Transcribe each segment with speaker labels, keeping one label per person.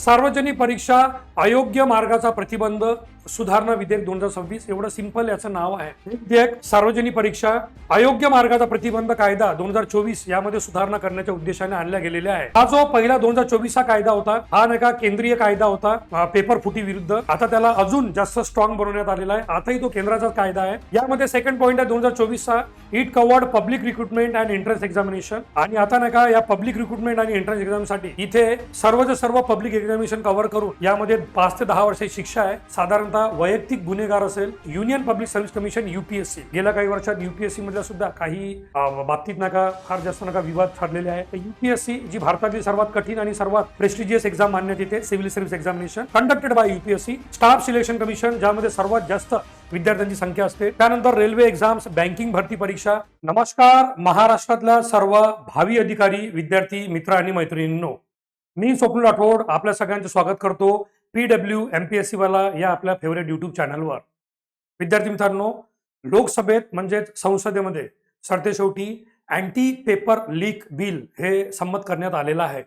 Speaker 1: सार्वजनिक परीक्षा अयोग्य मार्गाचा प्रतिबंध सुधारणा विधेयक 2026 एवढं सिंपल याचं नाव आहे. हे विधेयक सार्वजनिक परीक्षा अयोग्य मार्गाचा प्रतिबंध कायदा 2024 यामध्ये सुधारणा करण्याच्या उद्देशाने आणला गेलेला आहे. हा जो पहिला 2024 हा कायदा होता, हा नाही का केंद्रीय कायदा होता पेपर फुटी विरुद्ध. आता त्याला अजून जास्त स्ट्रॉंग बनवण्यात आलेला आहे. आताही तो केंद्राचा कायदा आहे. यामध्ये सेकंड पॉईंट आहे 2024 चा, it covered public recruitment and entrance examination. आणि आता नाही का या पब्लिक रिक्रुटमेंट आणि एंट्रन्स एक्झामसाठी इथे सर्व पब्लिक एक्झामिनेशन कव्हर करून यामध्ये 5 ते 10 वर्षाची शिक्षा आहे. साधारणतः वैयक्तिक गुन्हेगार असेल, union public service commission UPSC गेल्या काही वर्षात UPSC मधल्या सुद्धा काही बाबतीत नका फार जास्त नका विवाद ठरलेले आहे. UPSC जी भारतातील सर्वात कठीण आणि सर्वात प्रेस्टिजियस एक्झाम मानण्यात येते, civil service examination conducted by UPSC. Staff selection commission ज्यामध्ये सर्वात जास्त विद्यार्थ्यांची संख्या असते. त्यानंतर रेल्वे एक्झाम्स, बँकिंग भरती परीक्षा. नमस्कार महाराष्ट्रातल्या सर्व भावी अधिकारी, विद्यार्थी मित्र आणि मैत्रिणींनो, मी स्वप्नील राठोड आपल्या सगळ्यांचे स्वागत करतो PW MPSC वाला या आपल्या फेवरेट युट्यूब चॅनलवर. विद्यार्थी मित्रांनो, लोकसभेत म्हणजे संसदेमध्ये सरतेशेवटी अँटी पेपर लीक बिल हे संमत करण्यात आलेलं आहे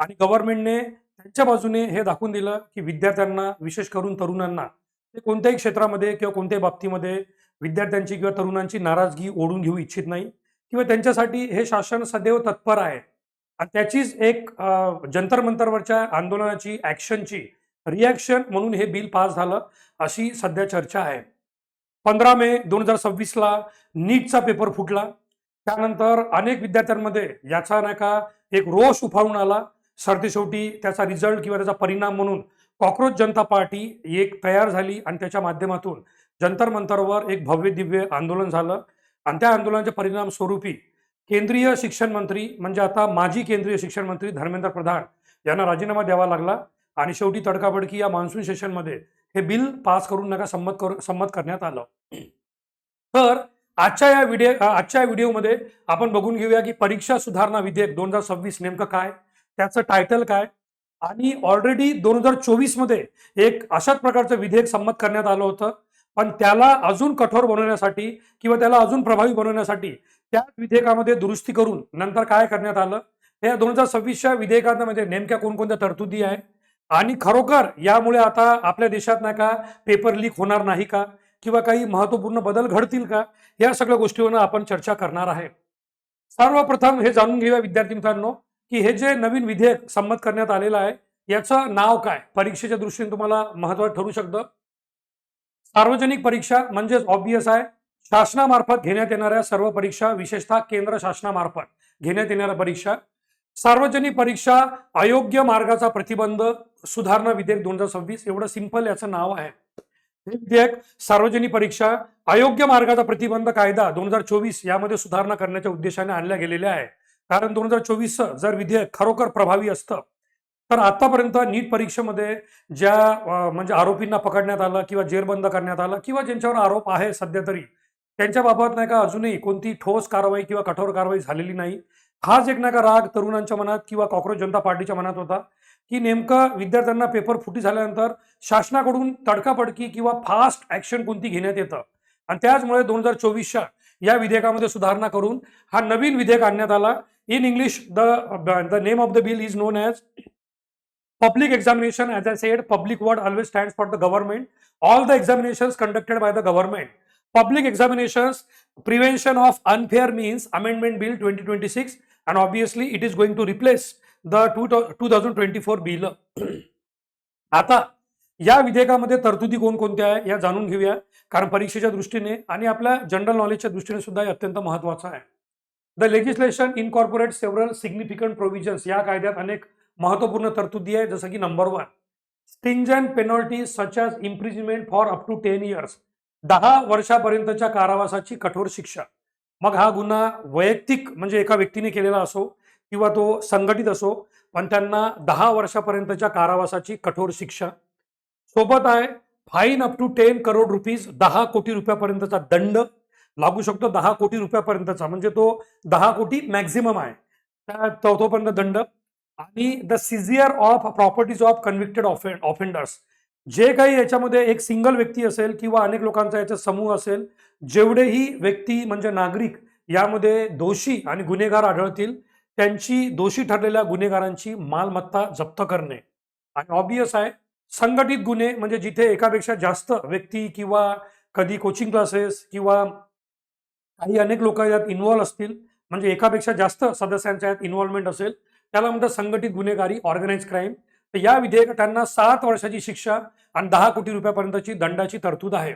Speaker 1: आणि गव्हर्नमेंटने त्यांच्या बाजूने हे दाखवून दिलं की विद्यार्थ्यांना, विशेष करून तरुणांना, ते कोणत्याही क्षेत्रामध्ये किंवा कोणत्याही बाबतीमध्ये विद्यार्थ्यांची किंवा तरुणांची नाराजगी ओढून घेऊ इच्छित नाही किंवा त्यांच्यासाठी हे शासन सदैव तत्पर आहे. आणि त्याचीच एक जंतर मंतरवरच्या आंदोलनाची ऍक्शनची रिॲक्शन म्हणून हे बिल पास झालं अशी सध्या चर्चा आहे. 15 मे 2026 ला नीटचा पेपर फुटला. त्यानंतर अनेक विद्यार्थ्यांमध्ये याचा नाही का एक रोष उफाळून आला. सरतेशेवटी त्याचा रिझल्ट किंवा त्याचा परिणाम म्हणून कॉक्रोच जनता पार्टी एक तयार झाली आणि त्याच्या माध्यमातून जंतर मंतरवर एक भव्य दिव्य आंदोलन झालं. आणि त्या आंदोलनाच्या परिणाम स्वरूपी केंद्रीय शिक्षण मंत्री म्हणजे आता माजी केंद्रीय शिक्षण मंत्री धर्मेंद्र प्रधान यांना राजीनामा द्यावा लागला आणि शेवटी तडकाफडकी या मान्सून सेशनमध्ये हे बिल पास करून नका संमत करण्यात आलं. तर आजच्या व्हिडिओमध्ये आपण बघून घेऊया की परीक्षा सुधारणा विधेयक 2026 नेमकं काय, त्याचं टायटल काय, आणि ऑलरेडी 2024 मध्ये एक अशाच प्रकारचं विधेयक संमत करण्यात आलं होतं, पण त्याला अजून कठोर बनवण्यासाठी किंवा त्याला अजून प्रभावी बनवण्यासाठी त्या विधेयकामध्ये दुरुस्ती करून नंतर काय करण्यात आलं, या 2026च्या विधेयकामध्ये नेमक्या कोणकोणत्या तरतुदी आहे आणि खरोखर यामुळे आता आपल्या देशात नाही का पेपर लीक होणार नाही का किंवा काही महत्वपूर्ण बदल घडतील का, या सगळ्या गोष्टींवर आपण चर्चा करणार आहे. सर्वप्रथम हे जाणून घेऊया विद्यार्थी मित्रांनो की हे जे नवीन विधेयक संमत करण्यात आलेलं आहे याचं नाव काय, परीक्षेच्या दृष्टीने तुम्हाला महत्त्वाचं ठरू शकतं. सार्वजनिक परीक्षा म्हणजेच ऑब्वियस आहे, शासनामार्फत घेण्यात येणाऱ्या सर्व परीक्षा, विशेषतः केंद्र शासनामार्फत घेण्यात येणाऱ्या परीक्षा. सार्वजनिक परीक्षा अयोग्य मार्गाचा प्रतिबंध सुधारणा विधेयक 2026 एवढं सिंपल याचं नाव आहे. हे विधेयक सार्वजनिक परीक्षा अयोग्य मार्गाचा प्रतिबंध कायदा 2024 यामध्ये सुधारणा करण्याच्या उद्देशाने आणल्या गेलेले आहे. कारण 2024 जर विधेयक खरोखर प्रभावी असतं तर आतापर्यंत नीट परीक्षेमध्ये ज्या म्हणजे आरोपींना पकडण्यात आलं किंवा जेरबंद करण्यात आलं किंवा ज्यांच्यावर आरोप आहे सध्या तरी त्यांच्या बाबत नाही का अजूनही कोणती ठोस कारवाई किंवा कठोर कारवाई झालेली नाही. हाच एक नाही का राग तरुणांच्या मनात किंवा कॉक्रोच जनता पार्टीच्या मनात होता की नेमकं विद्यार्थ्यांना पेपर फुटी झाल्यानंतर शासनाकडून तडकाफडकी किंवा फास्ट ऍक्शन कोणती घेण्यात येतं. आणि त्याचमुळे 2024च्या या विधेयकामध्ये सुधारणा करून हा नवीन विधेयक आणण्यात आला. In English the name of the bill is non as public examination. As I said, public word always stands for the government. All the examinations conducted by the government. Public examinations, prevention of unfair means amendment bill 2026, and obviously it is going to replace the 2024 bill. आता या विधेयकामध्ये तरतुदी कोणकोणत्या आहे या जाणून घेऊया, कारण परीक्षेच्या दृष्टीने आणि आपल्या जनरल नॉलेजच्या दृष्टीने सुद्धा हे अत्यंत महत्त्वाचं आहे. The legislation incorporate several significant provisions. या कायद्यात अनेक महत्वपूर्ण तरतुदी आहे, जसं की number 1, stringent penalty such as imprisonment for up to 10 years. 10 वर्षापर्यंतच्या कारावासाची कठोर शिक्षा. मग हा गुन्हा वैयक्तिक म्हणजे एका व्यक्तीने केलेला असो किंवा तो संघटित असो, पण त्यांना 10 वर्षापर्यंतच्या कारावासाची कठोर शिक्षा. सोबत आहे fine up to 10 crore rupees, 10 कोटी रुपयापर्यंतचा दंड लागू शकतो. 10 कोटी रुपयापर्यंतचा म्हणजे तो 10 कोटी मॅक्झिमम आहे, तोपर्यंत दंड. आणि the seizure of properties of convicted offenders. जे काही याच्यामध्ये एक सिंगल व्यक्ती असेल किंवा अनेक लोकांचा याचा समूह असेल, जेवढेही व्यक्ती म्हणजे नागरिक यामध्ये दोषी आणि गुन्हेगार आढळतील, त्यांची दोषी ठरलेल्या गुन्हेगारांची मालमत्ता जप्त करणे. आणि ऑब्वियस आहे संघटित गुन्हे म्हणजे जिथे एकापेक्षा जास्त व्यक्ती किंवा कधी कोचिंग क्लासेस किंवा काही अनेक लोक यात इन्व्हॉल्व असतील, म्हणजे एकापेक्षा जास्त सदस्यांच्या यात इन्व्हॉल्वमेंट असेल, त्याला म्हणतात संघटित गुन्हेगारी, ऑर्गनाइज क्राईम. तर या विधेयकात त्यांना 7 वर्षाची शिक्षा आणि 10 कोटी रुपयापर्यंतची दंडाची तरतूद आहे.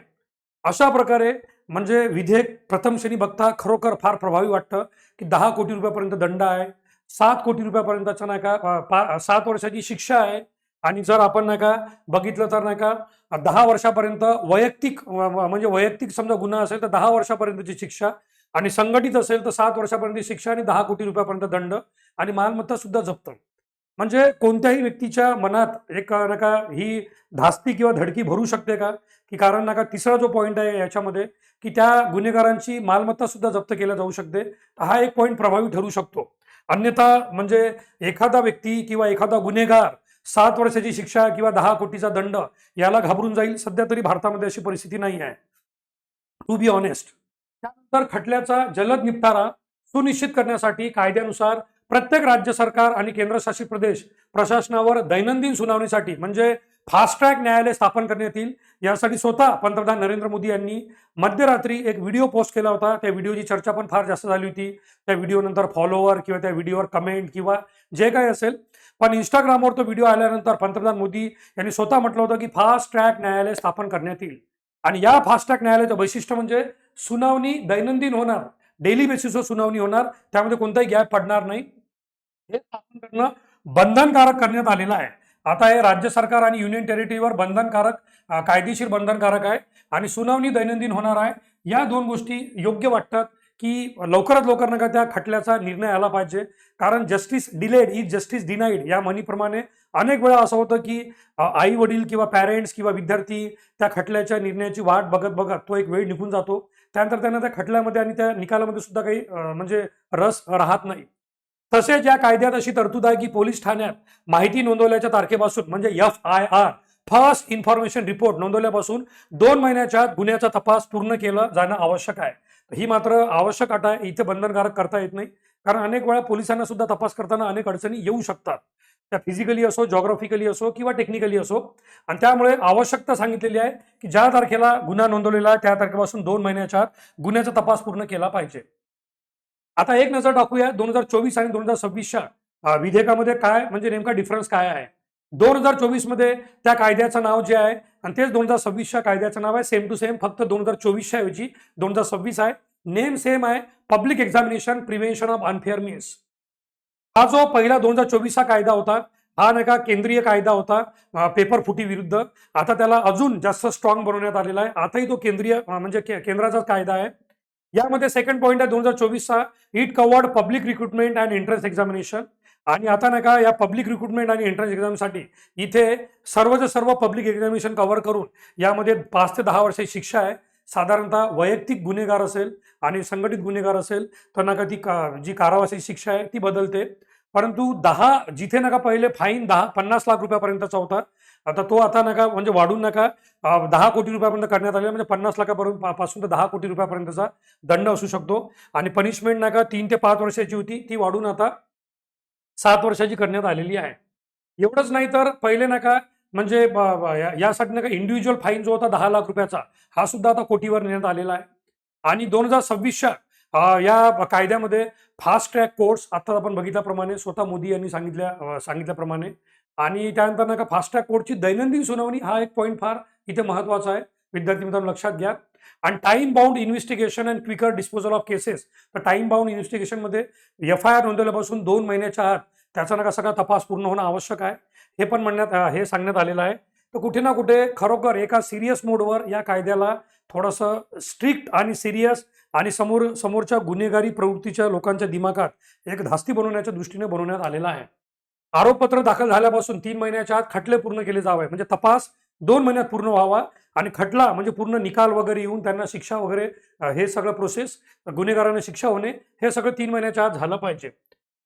Speaker 1: अशा प्रकारे म्हणजे विधेयक प्रथम श्रेणी बघता खरोखर फार प्रभावी वाटतं, की 10 कोटी रुपयापर्यंत दंड आहे, 7 कोटी रुपयापर्यंतचा नाही का 7 वर्षाची शिक्षा आहे. आणि जर आपण नाही का बघितलं तर नाही का 10 वर्षापर्यंत वैयक्तिक म्हणजे वैयक्तिक समजा गुन्हा असेल तर 10 वर्षापर्यंतची शिक्षा, आणि संघटित असेल तर 7 वर्षापर्यंत शिक्षा आणि 10 कोटी रुपयापर्यंत दंड, आणि मालमत्ता सुद्धा जप्त. म्हणजे कोणत्याही व्यक्तीच्या मनात एक नका ही धास्ती किंवा धडकी भरू शकते का, की कारण नका तिसरा जो पॉईंट आहे याच्यामध्ये, की त्या गुन्हेगारांची मालमत्ता सुद्धा जप्त केल्या जाऊ शकते. हा एक पॉईंट प्रभावी ठरू शकतो. अन्यथा म्हणजे एखादा व्यक्ती किंवा एखादा गुन्हेगार 7 वर्षाची शिक्षा किंवा 10 कोटीचा दंड याला घाबरून जाईल. सध्या तरी भारतामध्ये अशी परिस्थिती नाही आहे, टू बी ऑनेस्ट. त्यानंतर खटल्याचा जलद निपटारा सुनिश्चित करण्यासाठी कायद्यानुसार प्रत्येक राज्य सरकार आणि केंद्रशासित प्रदेश प्रशासनावर दैनंदिन सुनावणीसाठी म्हणजे फास्ट ट्रॅक न्यायालय स्थापन करण्यात येईल. यासाठी स्वतः पंतप्रधान नरेंद्र मोदी यांनी मध्यरात्री एक व्हिडिओ पोस्ट केला होता. त्या व्हिडिओची चर्चा पण फार जास्त झाली होती. त्या व्हिडिओ नंतर फॉलोवर किंवा त्या व्हिडिओवर कमेंट किंवा जे काही असेल, पण इंस्टाग्रामवर तो व्हिडिओ आल्यानंतर पंतप्रधान मोदी यांनी स्वतः म्हटलं होतं की फास्ट ट्रॅक न्यायालय स्थापन करण्यात येईल. आणि या फास्ट ट्रॅक न्यायालयाचं वैशिष्ट्य म्हणजे सुनावणी दैनंदिन होणार, डेली बेसिसवर सुनावणी होणार, त्यामध्ये कोणताही गॅप पडणार नाही. हे स्थापन करणं बंधनकारक करण्यात आलेलं आहे. आता हे राज्य सरकार आणि युनियन टेरिटरीवर बंधनकारक कायदेशीर बंधनकारक आहे, आणि सुनावणी दैनंदिन होणार आहे. या दोन गोष्टी योग्य वाटतात, की लवकरात लवकर नका त्या खटल्याचा निर्णय आला पाहिजे. कारण justice delayed is justice denied या म्हणीप्रमाणे अनेक वेळा असं होतं की आई वडील किंवा पॅरेंट्स किंवा विद्यार्थी त्या खटल्याच्या निर्णयाची वाट बघत बघत तो एक वेळ निघून जातो. त्यानंतर त्यांना त्या खटल्यामध्ये आणि त्या निकालामध्ये सुद्धा काही म्हणजे रस राहत नाही. तसेच या कायद्यात अशी तरतूद आहे की पोलीस ठाण्यात माहिती नोंदवल्याच्या तारखेपासून म्हणजे FIR फर्स्ट इन्फॉर्मेशन रिपोर्ट नोंदवल्यापासून 2 महिन्याच्या आत गुन्ह्याचा तपास पूर्ण केला जाणं आवश्यक आहे. ही मात्र आवश्यक अट आहे, इथे बंधनकारक करता येत नाही. कारण अनेक वेळा पोलिसांना सुद्धा तपास करताना अनेक अडचणी येऊ शकतात, त्या फिजिकली असो, जॉग्राफिकली असो किंवा टेक्निकली असो. आणि त्यामुळे आवश्यकता सांगितलेली आहे की ज्या तारखेला गुन्हा नोंदवलेला आहे त्या तारखेपासून 2 महिन्याच्या आत गुन्ह्याचा तपास पूर्ण केला पाहिजे. आता एक नजर टाकूया 2024 आणि 2026च्या विधेयकामध्ये काय म्हणजे नेमका डिफरन्स काय आहे. 2024 मध्ये त्या कायद्याचं नाव जे आहे आणि तेच 2026च्या कायद्याचं नाव आहे सेम टू सेम, फक्त 2024च्या ऐवजी 2026 आहे. नेम सेम आहे, public examination prevention of unfair means. हा जो पहिला 2024चा कायदा होता, हा नाही का केंद्रीय कायदा होता पेपर फुटी विरुद्ध. आता त्याला अजून जास्त स्ट्रॉंग बनवण्यात आलेला आहे. आताही तो केंद्रीय म्हणजे केंद्राचा कायदा आहे. यामध्ये सेकंड पॉईंट आहे 2024चा, it covered public recruitment and entrance examination. आणि आता नाही का या पब्लिक रिक्रुटमेंट आणि एंट्रन्स एक्झामसाठी इथे सर्वच्या सर्व पब्लिक एक्झामिनेशन कव्हर करून यामध्ये 5 ते 10 वर्षाची शिक्षा आहे. साधारणतः वैयक्तिक गुन्हेगार असेल आणि संघटित गुन्हेगार असेल तर नका ती जी कारावासाची शिक्षा आहे ती बदलते. परंतु जिथे नका पहिले फाईन 50 लाख रुपयापर्यंतचा होता, आता तो आता नका म्हणजे वाढून नका 10 कोटी रुपयापर्यंत करण्यात आले. म्हणजे 50 लाखापर्यंत पासून तर 10 कोटी रुपयापर्यंतचा दंड असू शकतो. आणि पनिशमेंट नका 3 ते 5 वर्षाची होती ती वाढून आता 7 वर्षाची करण्यात आलेली आहे. एवढंच नाही तर पहिले नका म्हणजे यासाठी नका इंडिव्हिज्युअल फाईन जो होता 10 लाख रुपयाचा हा सुद्धा आता कोटीवर नेण्यात आलेला आहे. आणि 2026च्या या कायद्यामध्ये फास्ट ट्रॅक कोर्ट्स आता आपण बघितल्याप्रमाणे स्वतः मोदी यांनी सांगितल्याप्रमाणे, आणि त्यानंतर नका फास्ट ट्रॅक कोर्टची दैनंदिन सुनावणी हा एक पॉईंट फार इथे महत्वाचा आहे, विद्यार्थी मित्रांनो लक्षात घ्या. आणि time bound investigation and quicker disposal of cases. तर टाइम बाउंड इन्व्हेस्टिगेशनमध्ये FIR नोंदवल्यापासून 2 महिन्याच्या आत त्याचा नका सगळा तपास पूर्ण होणं आवश्यक आहे, हे पण हे सांगण्यात आलेलं आहे. तर कुठे ना कुठे खरोखर एका सिरियस मोडवर या कायद्याला थोडंसं स्ट्रिक्ट आणि सिरियस आणि समोरच्या गुन्हेगारी प्रवृत्तीच्या लोकांच्या दिमागात एक धास्ती बनवण्याच्या दृष्टीने बनवण्यात आलेला आहे. आरोपपत्र दाखल झाल्यापासून 3 महिन्याच्या आत खटले पूर्ण केले जावे, म्हणजे तपास 2 महिन्यात पूर्ण व्हावा. आणि खटला म्हणजे पूर्ण निकाल वगैरे येऊन त्यांना शिक्षा वगैरे हे सगळं प्रोसेस, गुन्हेगारांना शिक्षा होणे हे सगळं 3 महिन्याच्या आत झालं पाहिजे.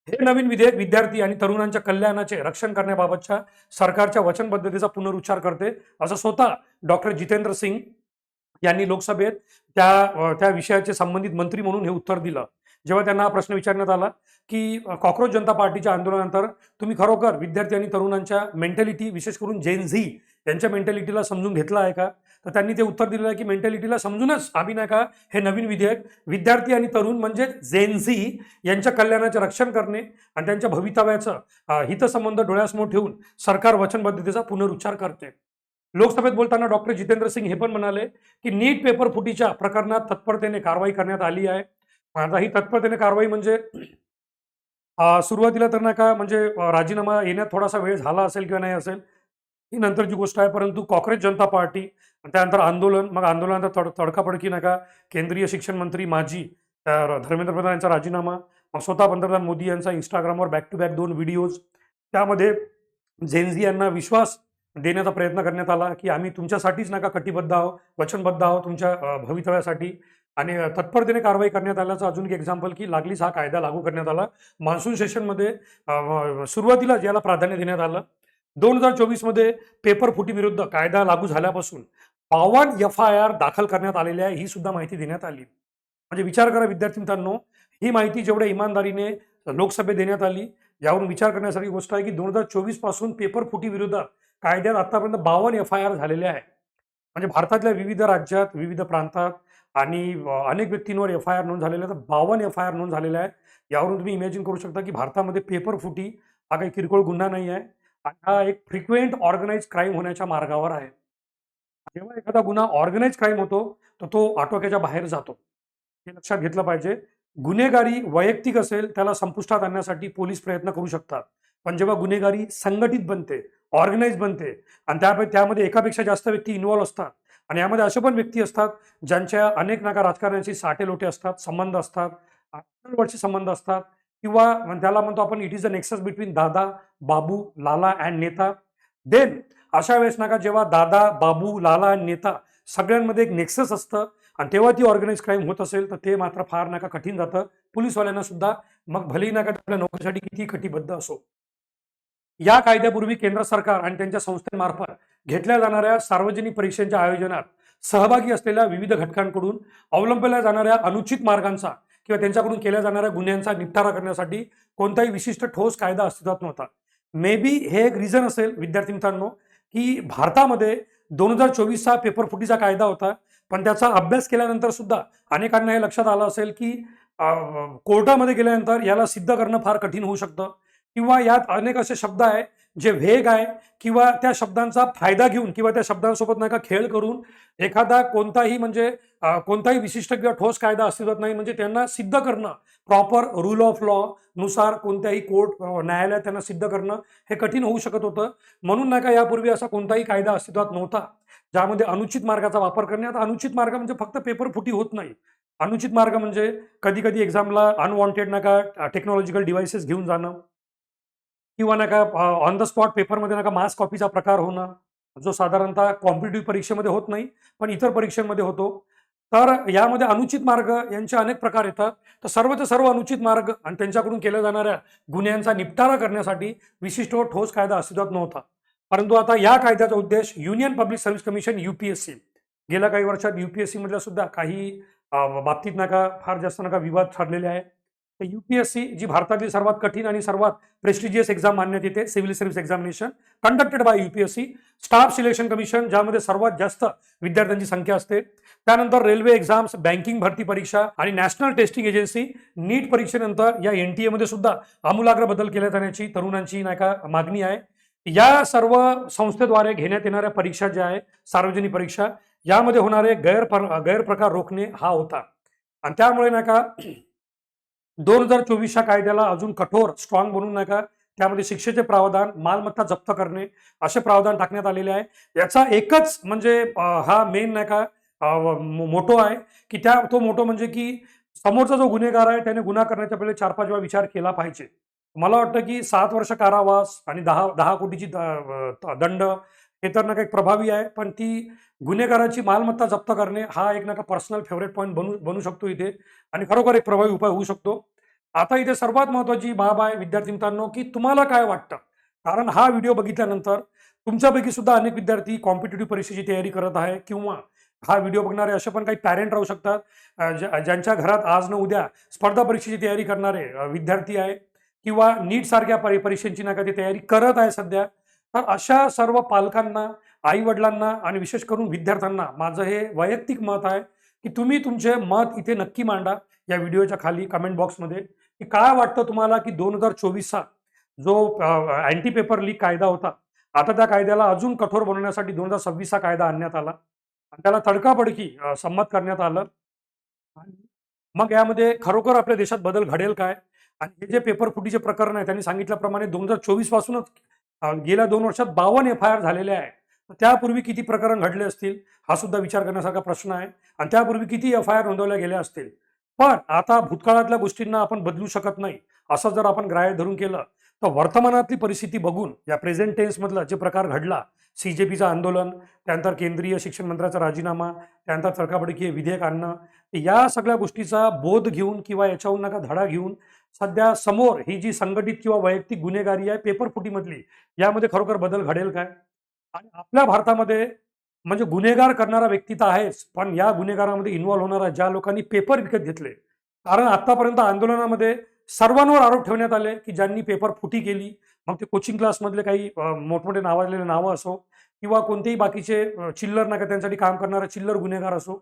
Speaker 1: हे नवीन विधेयक विद्यार्थी आणि तरुणांच्या कल्याणाचे रक्षण करण्याबाबतच्या सरकारच्या वचनबद्धतेचा पुनरुच्चार करते, असं स्वतः डॉक्टर जितेंद्र सिंग यांनी लोकसभेत त्या विषयाचे संबंधित मंत्री म्हणून हे उत्तर दिलं. जेव्हा त्यांना हा प्रश्न विचारण्यात आला की कॉक्रोच जनता पार्टीच्या आंदोलनानंतर तुम्ही खरोखर विद्यार्थी आणि तरुणांच्या मेंटॅलिटी, विशेष करून जेन झी यांच्या मेंटॅलिटीला समजून घेतलं आहे का? तर त्यांनी ते उत्तर दिलेलं आहे की मेंटॅलिटीला समजूनच आम्ही नाही का हे नवीन विधेयक विद्यार्थी आणि तरुण म्हणजे जेन झी यांच्या कल्याणाचे रक्षण करणे आणि त्यांच्या भवितव्याचं हितसंबंध डोळ्यासमोर ठेवून सरकार वचनबद्धतेचा पुनरुच्चार करते. लोकसभेत बोलताना डॉक्टर जितेंद्र सिंग हे पण म्हणाले की नीट पेपर फुटीच्या प्रकरणात तत्परतेने कारवाई करण्यात आली आहे. आता ही तत्परतेने कारवाई म्हणजे सुरुवातीला तर नाही का म्हणजे राजीनामा येण्यात थोडासा वेळ झाला असेल किंवा नाही असेल ही नंतरची गोष्ट आहे. परंतु काँग्रेस जनता पार्टी आणि त्यानंतर आंदोलन, मग आंदोलनानंतर तडकाफडकी नाही का केंद्रीय शिक्षण मंत्री माजी धर्मेंद्र प्रधान यांचा राजीनामा, मग स्वतः पंतप्रधान मोदी यांचा इंस्टाग्रामवर बॅक टू बॅक 2 व्हिडिओज, त्यामध्ये झेनझी यांना विश्वास देण्याचा प्रयत्न करण्यात आला की आम्ही तुमच्यासाठीच नका कटिबद्ध आहोत, वचनबद्ध आहोत तुमच्या भवितव्यासाठी. आणि तत्परतेने कारवाई करण्यात आल्याचं अजून एक एक्झाम्पल की लागलीच हा कायदा लागू करण्यात आला. मान्सून सेशनमध्ये सुरुवातीला ज्याला प्राधान्य देण्यात आलं. 2024 मध्ये पेपर फुटी विरुद्ध कायदा लागू झाल्यापासून 52 FIR दाखल करण्यात आलेल्या आहे, ही सुद्धा माहिती देण्यात आली. म्हणजे विचार करा विद्यार्थी मित्रांनो, ही माहिती जेवढ्या इमानदारीने लोकसभेत देण्यात आली यावरून विचार करण्यासारखी गोष्ट आहे की 2024 पासून पेपर फुटी विरुद्ध कायद्यात आतापर्यंत 52 FIR झालेले आहे. म्हणजे भारतातल्या विविध राज्यात, विविध प्रांतात आणि अनेक व्यक्तींवर FIR नोंद झालेल्या आहेत. 52 FIR नोंद झालेल्या आहेत. यावरून तुम्ही इमॅजिन करू शकता की भारतामध्ये पेपर फुटी हा काही किरकोळ गुन्हा नाही आहे. हा एक फ्रिक्वेंट ऑर्गनाइज क्राईम होण्याच्या मार्गावर आहे. जेव्हा एखादा गुन्हा ऑर्गनाइज क्राईम होतो तर तो आटोक्याच्या बाहेर जातो, हे लक्षात घेतलं पाहिजे. गुन्हेगारी वैयक्तिक असेल त्याला संपुष्टात आणण्यासाठी पोलीस प्रयत्न करू शकतात, पण जेव्हा गुन्हेगारी संघटित बनते, ऑर्गनाइज बनते आणि त्यामध्ये एकापेक्षा जास्त व्यक्ती इन्व्हॉल्व्ह असतात आणि यामध्ये असे पण व्यक्ती असतात ज्यांच्या अनेक नाका राजकारणाची साठे लोटे असतात, संबंध असतात, वर्षी संबंध असतात किंवा त्याला म्हणतो आपण it is a nexus between दादा, बाबू, लाला अँड नेता. देन अशा वेळेस नाका जेव्हा दादा, बाबू, लाला आणि नेता सगळ्यांमध्ये एक नेक्सस असतं आणि तेव्हा ती ऑर्गनाइज क्राईम होत असेल तर ते मात्र फार नाका कठीण जातं पोलीसवाल्यांना सुद्धा, मग भलेही नाका आपल्या नोकरीसाठी किती कटिबद्ध असो. या कायद्यापूर्वी केंद्र सरकार आणि त्यांच्या संस्थेमार्फत घेतल्या जाणाऱ्या सार्वजनिक परीक्षांच्या आयोजनात सहभागी असलेल्या विविध घटकांकडून अवलंबल्या जाणाऱ्या अनुचित मार्गांचा किंवा त्यांच्याकडून केल्या जाणाऱ्या गुन्ह्यांचा निपटारा करण्यासाठी कोणताही विशिष्ट ठोस कायदा अस्तित्वात नव्हता. मे बी हे एक रिझन असेल विद्यार्थी मित्रांनो की भारतामध्ये 2024चा पेपर फुटीचा कायदा होता, पण त्याचा अभ्यास केल्यानंतर सुद्धा अनेकांना हे लक्षात आलं असेल की कोर्टामध्ये गेल्यानंतर याला सिद्ध करणं फार कठीण होऊ शकतं किंवा यात अनेक असे शब्द आहे जे वेग आहे किंवा त्या शब्दांचा फायदा घेऊन किंवा त्या शब्दांसोबत नाही का खेळ करून एखादा कोणताही म्हणजे कोणताही विशिष्ट किंवा ठोस कायदा अस्तित्वात नाही म्हणजे त्यांना सिद्ध करणं प्रॉपर रूल ऑफ लॉ नुसार कोणत्याही कोर्ट न्यायालयात त्यांना सिद्ध करणं हे कठीण होऊ शकत होतं. म्हणून नाही का यापूर्वी असा कोणताही कायदा अस्तित्वात नव्हता ज्यामध्ये अनुचित मार्गाचा वापर करण्यात. अनुचित मार्ग म्हणजे फक्त पेपर फुटी होत नाही. अनुचित मार्ग म्हणजे कधी कधी एक्झामला अनवॉन्टेड नका टेक्नॉलॉजिकल डिव्हाइसेस घेऊन जाणं किंवा नका ऑन द स्पॉट पेपरमध्ये नका मास कॉपीचा प्रकार होणं, जो साधारणतः कॉम्पिटिटिव्ह परीक्षेमध्ये होत नाही पण इतर परीक्षांमध्ये होतो. तर यामध्ये अनुचित मार्ग यांचे अनेक प्रकार येतात. तर सर्वचे सर्व अनुचित मार्ग आणि त्यांच्याकडून केल्या जाणाऱ्या गुन्ह्यांचा निपटारा करण्यासाठी विशिष्ट व ठोस कायदा अस्तित्वात नव्हता. परंतु आता या कायद्याचा उद्देश union public service commission UPSC गेल्या काही वर्षात UPSC मधल्या सुद्धा काही बाबतीत नका फार जास्त नका विवाद ठरलेले आहे. UPSC जी भारतातील सर्वात कठीण आणि सर्वात प्रेस्टिजियस एक्झाम मानण्यात येते, civil service examination conducted by UPSC. Staff selection commission ज्यामध्ये सर्वात जास्त विद्यार्थ्यांची संख्या असते. त्यानंतर रेल्वे एक्झाम्स, बँकिंग भरती परीक्षा आणि नॅशनल टेस्टिंग एजन्सी नीट परीक्षेनंतर या NTA मध्ये सुद्धा आमूलाग्र बदल केल्या जाण्याची तरुणांची नाही का मागणी आहे. या सर्व संस्थेद्वारे घेण्यात येणाऱ्या परीक्षा ज्या आहे सार्वजनिक परीक्षा यामध्ये होणारे गैरप्रकार रोखणे हा होता आणि त्यामुळे नाही का 2024च्या कायद्याला अजून कठोर स्ट्रॉंग बनवून नका त्यामध्ये शिक्षेचे प्रावधान, मालमत्ता जप्त करणे असे प्रावधान टाकण्यात आलेले आहे. याचा एकच म्हणजे हा मेन नाही का मोटो आहे की तो मोटो म्हणजे की समोरचा जो गुन्हेगार आहे त्याने गुन्हा करण्याच्या पहिले 4-5 वेळा विचार केला पाहिजे. मला वाटतं की 7 वर्ष कारावास आणि 10 कोटीची दंड हे तर नका एक प्रभावी आहे, पण ती गुन्हेगाराची मालमत्ता जप्त करणे हा एक नका पर्सनल फेवरेट पॉईंट बनू शकतो इथे आणि खरोखर एक प्रभावी उपाय होऊ शकतो. आता इथे सर्वात महत्वाची बाब आहे विद्यार्थी मित्रांनो की तुम्हाला काय वाटतं, कारण हा व्हिडिओ बघितल्यानंतर तुमच्यापैकी सुद्धा अनेक विद्यार्थी कॉम्पिटिटिव्ह परीक्षेची तयारी करत आहे किंवा हा व्हिडिओ बघणारे असे पण काही पॅरेंट राहू शकतात, ज्यांच्या घरात आज न उद्या स्पर्धा परीक्षेची तयारी करणारे विद्यार्थी आहे, किंवा नीट सारख्या परीक्षेची नाही का ती तयारी करत आहे सध्या. तर अशा सर्व पालकांना, आई वडिलांना आणि विशेष करून विद्यार्थ्यांना माझं हे वैयक्तिक मत आहे की तुम्ही तुमचे मत इथे नक्की मांडा या व्हिडिओच्या खाली कमेंट बॉक्समध्ये, की काय वाटतं तुम्हाला की 2024चा जो अँटी पेपर लीक कायदा होता, आता त्या कायद्याला अजून कठोर बनवण्यासाठी 2026चा कायदा आणण्यात आला आणि त्याला तडकाफडकी संमत करण्यात आलं. आणि मग यामध्ये खरोखर आपल्या देशात बदल घडेल काय? आणि हे जे पेपर फुटीचे प्रकरण आहे त्यांनी सांगितल्याप्रमाणे 2024 पासूनच गेल्या 2 वर्षात 52 एफ-आय-आर झालेले आहे. तर त्यापूर्वी किती प्रकरण घडले असतील हा सुद्धा विचार करण्यासारखा प्रश्न आहे. आणि त्यापूर्वी किती एफ-आय-आर नोंदवल्या गेल्या असतील. पण आता भूतकाळातल्या गोष्टींना आपण बदलू शकत नाही असं जर आपण ग्राह्य धरून केलं, तर वर्तमानातली परिस्थिती बघून या प्रेझेंट टेन्स मधला जे प्रकार घडला, सीजेपीचं आंदोलन, त्यानंतर केंद्रीय शिक्षण मंत्र्याचा राजीनामा, त्यानंतर तडकाफडकी विधेयक आणणं, या सगळ्या गोष्टीचा बोध घेऊन किंवा याच्याहून नका धडा घेऊन सध्या समोर ही जी संघटित किंवा वैयक्तिक गुन्हेगारी आहे पेपर फुटीमधली, यामध्ये खरोखर बदल घडेल काय? आणि आपल्या भारतामध्ये म्हणजे गुन्हेगार करणारा व्यक्ती तर आहेच, पण या गुन्हेगारामध्ये इन्व्हॉल्व्ह होणारा ज्या लोकांनी पेपर विकत घेतले, कारण आतापर्यंत आंदोलनामध्ये सर्वांवर आरोप ठेवण्यात आले की ज्यांनी पेपर फुटी केली, मग ते कोचिंग क्लासमधले काही मोठमोठे नावाजलेले नावं असो किंवा कोणतेही बाकीचे चिल्लर नाही का त्यांच्यासाठी काम करणारे चिल्लर गुन्हेगार असो,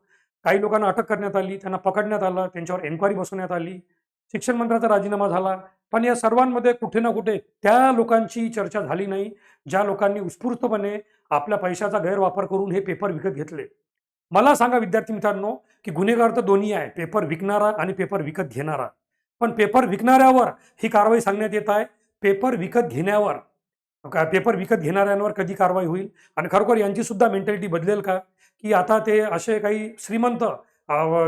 Speaker 1: काही लोकांना अटक करण्यात आली, त्यांना पकडण्यात आलं, त्यांच्यावर एन्क्वायरी बसवण्यात आली, शिक्षण मंत्र्याचा राजीनामा झाला. पण या सर्वांमध्ये कुठे ना कुठे त्या लोकांची चर्चा झाली नाही, ज्या लोकांनी उत्स्फूर्तपणे आपल्या पैशाचा गैरवापर करून हे पेपर विकत घेतले. मला सांगा विद्यार्थी मित्रांनो, की गुन्हेगार तर दोन्ही आहे, पेपर विकणारा आणि पेपर विकत घेणारा. पण पेपर विकणाऱ्यावर ही कारवाई सांगण्यात येत आहे. पेपर विकत घेण्यावर, पेपर विकत घेणाऱ्यांवर कधी कारवाई होईल? आणि खरोखर यांची सुद्धा मेंटॅलिटी बदलेल का? की आता ते असे काही श्रीमंत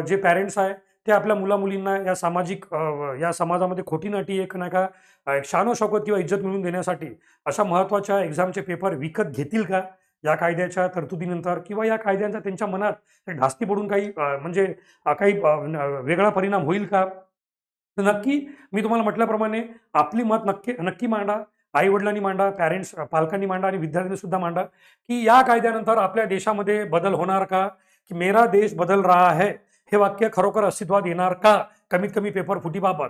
Speaker 1: जे पॅरेंट्स आहे, ते आपल्या मुला-मुलींना या सामाजिक या समाजामध्ये खोटी नाटी एक नाही का एक शान-ओ-शौकत किंवा इज्जत मिळवून देण्यासाठी अशा महत्त्वाच्या एक्झामचे पेपर विकत घेतील का? या कायद्याच्या तरतुदीनंतर किंवा या कायद्यांचा त्यांच्या मनात धास्ती पडून काही म्हणजे काही वेगळा परिणाम होईल का? तर नक्की मी तुम्हाला म्हटल्याप्रमाणे आपली मत नक्की नक्की मांडा. आई-वडिलांनी मांडा, पॅरेंट्स पालकांनी मांडा आणि विद्यार्थ्यांनी सुद्धा मांडा, की या कायद्यानंतर आपल्या देशामध्ये बदल होणार का? की मेरा देश बदल रहा है, हे वाक्य खरोखर अस्तित्वात येणार का? कमीत कमी पेपर फुटीबाबत.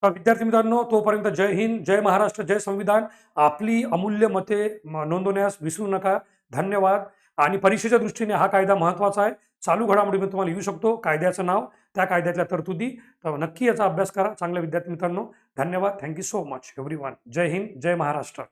Speaker 1: तर विद्यार्थी मित्रांनो, तोपर्यंत जय हिंद, जय महाराष्ट्र, जय संविधान. आपली अमूल्य मते नोंदवण्यास विसरू नका. धन्यवाद. आणि परीक्षेच्या दृष्टीने हा कायदा महत्त्वाचा आहे. चालू घडामोडीमध्ये तुम्हाला येऊ शकतो. कायद्याचं नाव, त्या कायद्यातल्या तरतुदी. तर नक्की याचा अभ्यास करा चांगल्या विद्यार्थी मित्रांनो. धन्यवाद. Thank you so much everyone. जय हिंद, जय महाराष्ट्र.